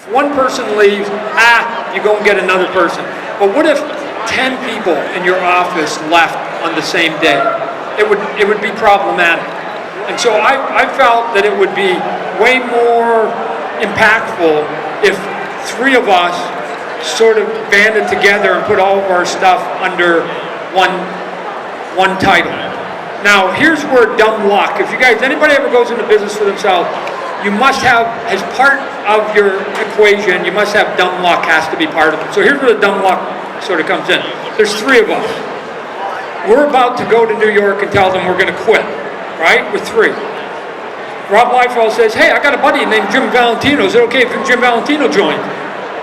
If one person leaves, you go and get another person. But what if 10 people in your office left on the same day? It would be problematic. And so I felt that it would be way more impactful if 3 of us sort of banded together and put all of our stuff under one title. Now, here's where dumb luck. If anybody ever goes into business for themselves, you must have, as part of your equation, you must have dumb luck has to be part of it. So here's where the dumb luck sort of comes in. There's 3 of us. We're about to go to New York and tell them we're going to quit, right? With 3. Rob Liefeld says, hey, I got a buddy named Jim Valentino. Is it okay if Jim Valentino joins?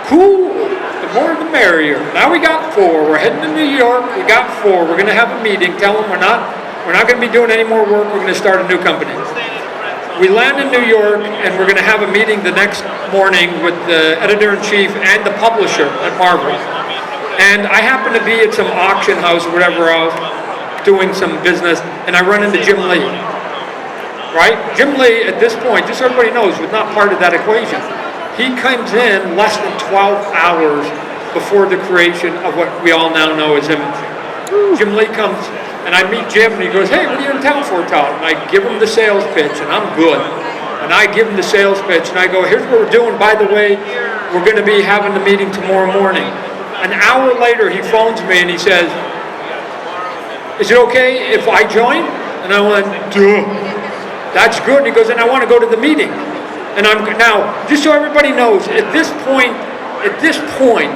Cool. The more the merrier. Now we got 4. We're heading to New York. We got 4. We're going to have a meeting. Tell them we're not going to be doing any more work. We're going to start a new company. We land in New York, and we're going to have a meeting the next morning with the editor-in-chief and the publisher at Marvel. And I happen to be at some auction house or whatever else, doing some business, and I run into Jim Lee. Right? Jim Lee, at this point, just so everybody knows, was not part of that equation. He comes in less than 12 hours before the creation of what we all now know as Image. Jim Lee comes, and I meet Jim, and he goes, hey, what are you in town for, Todd? And I give him the sales pitch, and I'm good. And I give him the sales pitch, and I go, here's what we're doing. By the way, we're going to be having the meeting tomorrow morning. An hour later, he phones me, and he says, is it okay if I join? And I went, duh. That's good. And he goes, and I want to go to the meeting. And now, just so everybody knows, at this point,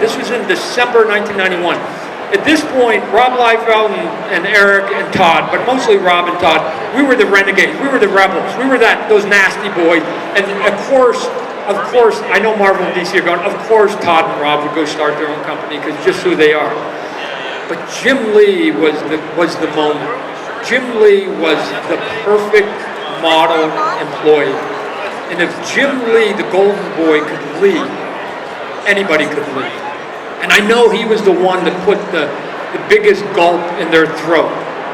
this was in December 1991. At this point, Rob Liefeld and Eric and Todd, but mostly Rob and Todd, we were the renegades, we were the rebels, we were those nasty boys. And of course, I know Marvel and DC are going, of course Todd and Rob would go start their own company because just who they are. But Jim Lee was the moment. Jim Lee was the perfect model employee. And if Jim Lee, the golden boy, could lead, anybody could lead. And I know he was the one that put the biggest gulp in their throat.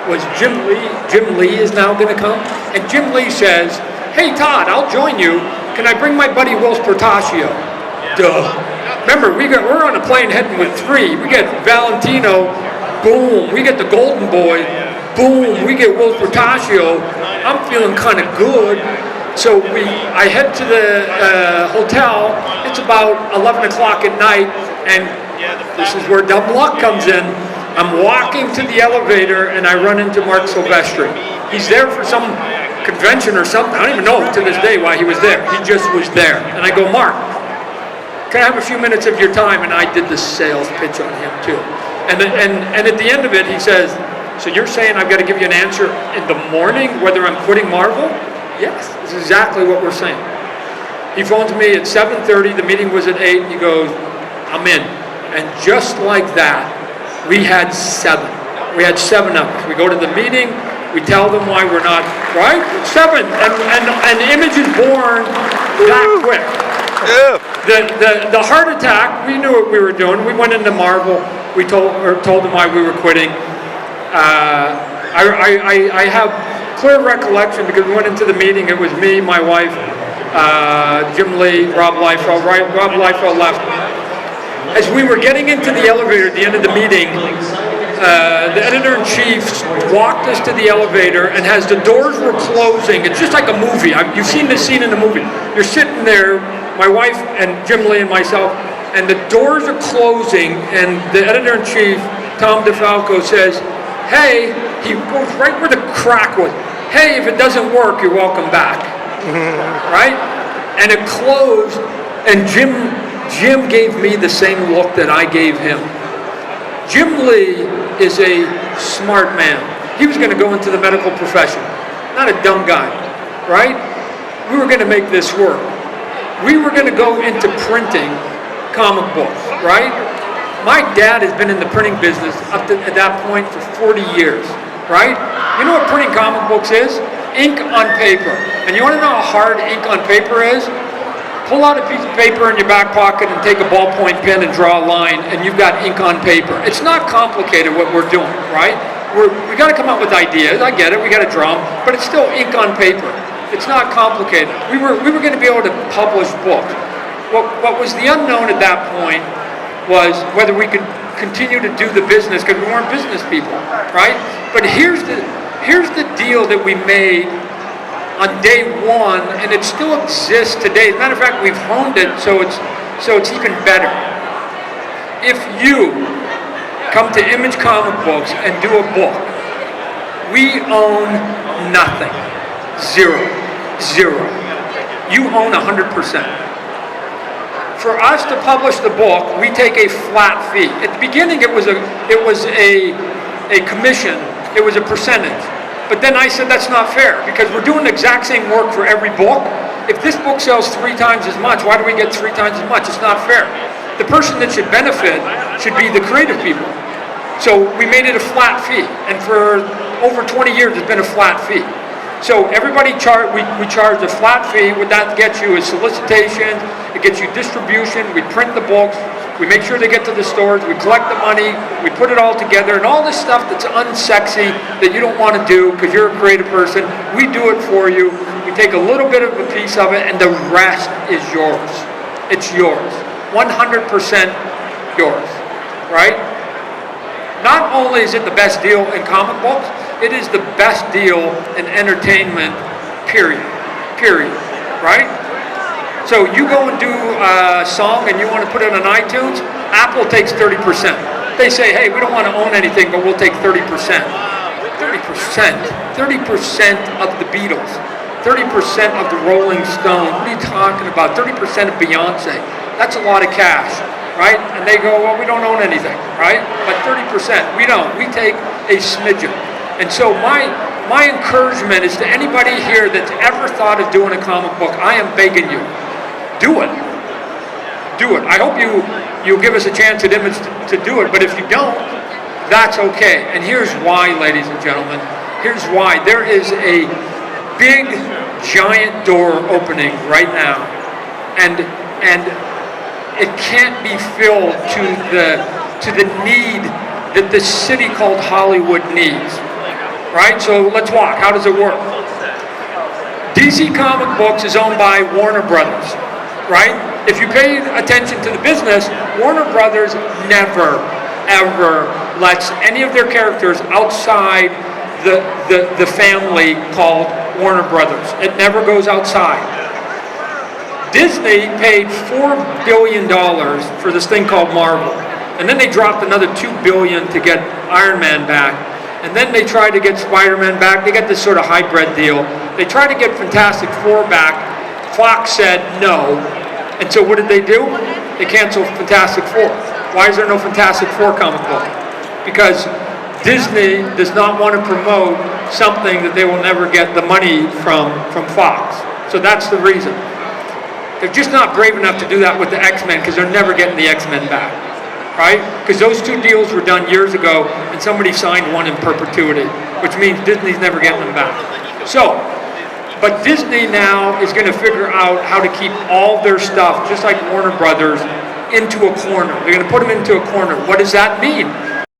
Was Jim Lee. Jim Lee is now going to come. And Jim Lee says, hey Todd, I'll join you. Can I bring my buddy Will Portacio? Duh. Remember, we're on a plane heading with 3. We get Valentino, boom. We get the golden boy, boom. We get Will Portacio. I'm feeling kind of good. So I head to the hotel. It's about 11 o'clock at night, and this is where dumb luck comes in. I'm walking to the elevator, and I run into Mark Silvestri. He's there for some convention or something. I don't even know to this day why he was there. He just was there. And I go, Mark, can I have a few minutes of your time? And I did the sales pitch on him, too. And at the end of it, he says, so you're saying I've got to give you an answer in the morning whether I'm quitting Marvel? Yes, this is exactly what we're saying. He phones me at 7:30, the meeting was at 8, and he goes, I'm in. And just like that, we had 7. We had 7 of us. We go to the meeting, we tell them why we're not, right? 7, and Image is born that quick. Yeah. The heart attack, we knew what we were doing. We went into Marvel, we told them why we were quitting. I have clear recollection because we went into the meeting. It was me, my wife, Jim Lee, Rob Liefeld. Right? Rob Liefeld left. As we were getting into the elevator at the end of the meeting, the editor-in-chief walked us to the elevator, and as the doors were closing, it's just like a movie. You've seen this scene in a movie. You're sitting there, my wife and Jim Lee and myself, and the doors are closing, and the editor-in-chief, Tom DeFalco, says, hey, he goes right where the crack was. Hey, if it doesn't work, you're welcome back. Right? And it closed, and Jim gave me the same look that I gave him. Jim Lee is a smart man. He was going to go into the medical profession. Not a dumb guy, right? We were going to make this work. We were going to go into printing comic books, right? My dad has been in the printing business up to at that point for 40 years, right? You know what printing comic books is? Ink on paper. And you want to know how hard ink on paper is? Pull out a piece of paper in your back pocket and take a ballpoint pen and draw a line, and you've got ink on paper. It's not complicated what we're doing, right? We got to come up with ideas. I get it. We got to draw them, but it's still ink on paper. It's not complicated. We were going to be able to publish books. what was the unknown at that point was whether we could continue to do the business, because we weren't business people, right? But here's the deal that we made on day one, and it still exists today. As a matter of fact, we've honed it so it's even better. If you come to Image Comic Books and do a book, we own nothing. Zero. You own 100%. For us to publish the book, we take a flat fee. At the beginning, it was a commission. It was a percentage. But then I said that's not fair, because we're doing the exact same work for every book. If this book sells 3 times as much, why do we get 3 times as much? It's not fair. The person that should benefit should be the creative people. So we made it a flat fee, and for over 20 years, it's been a flat fee. So everybody we charge a flat fee. What that gets you is solicitation, it gets you distribution, we print the books, we make sure they get to the stores, we collect the money, we put it all together, and all this stuff that's unsexy that you don't want to do because you're a creative person, we do it for you. We take a little bit of a piece of it, and the rest is yours. It's yours. 100% yours, right? Not only is it the best deal in comic books, it is the best deal in entertainment, period, right? So you go and do a song and you want to put it on iTunes, Apple takes 30%. They say, hey, we don't want to own anything, but we'll take 30%. 30% of the Beatles, 30% of the Rolling Stones. What are you talking about? 30% of Beyonce. That's a lot of cash, right? And they go, well, we don't own anything, right? But 30%, we don't. We take a smidgen. And so my encouragement is to anybody here that's ever thought of doing a comic book, I am begging you, do it. Do it. I hope you'll give us a chance at Image to do it, but if you don't, that's okay. And here's why, ladies and gentlemen. Here's why. There is a big, giant door opening right now, and it can't be filled to the need that the city called Hollywood needs. Right? So let's walk. How does it work? DC Comic Books is owned by Warner Brothers, right? If you pay attention to the business, Warner Brothers never, ever lets any of their characters outside the family called Warner Brothers. It never goes outside. Disney paid $4 billion for this thing called Marvel. And then they dropped another $2 billion to get Iron Man back. And then they tried to get Spiderman back. They got this sort of hybrid deal. They tried to get Fantastic Four back. Fox said no. And so what did they do? They canceled Fantastic Four. Why is there no Fantastic Four comic book? Because Disney does not want to promote something that they will never get the money from Fox. So that's the reason. They're just not brave enough to do that with the X-Men, because they're never getting the X-Men back. Right? Because those 2 deals were done years ago, and somebody signed one in perpetuity, which means Disney's never getting them back. So, but Disney now is going to figure out how to keep all their stuff, just like Warner Brothers, into a corner. They're going to put them into a corner. What does that mean?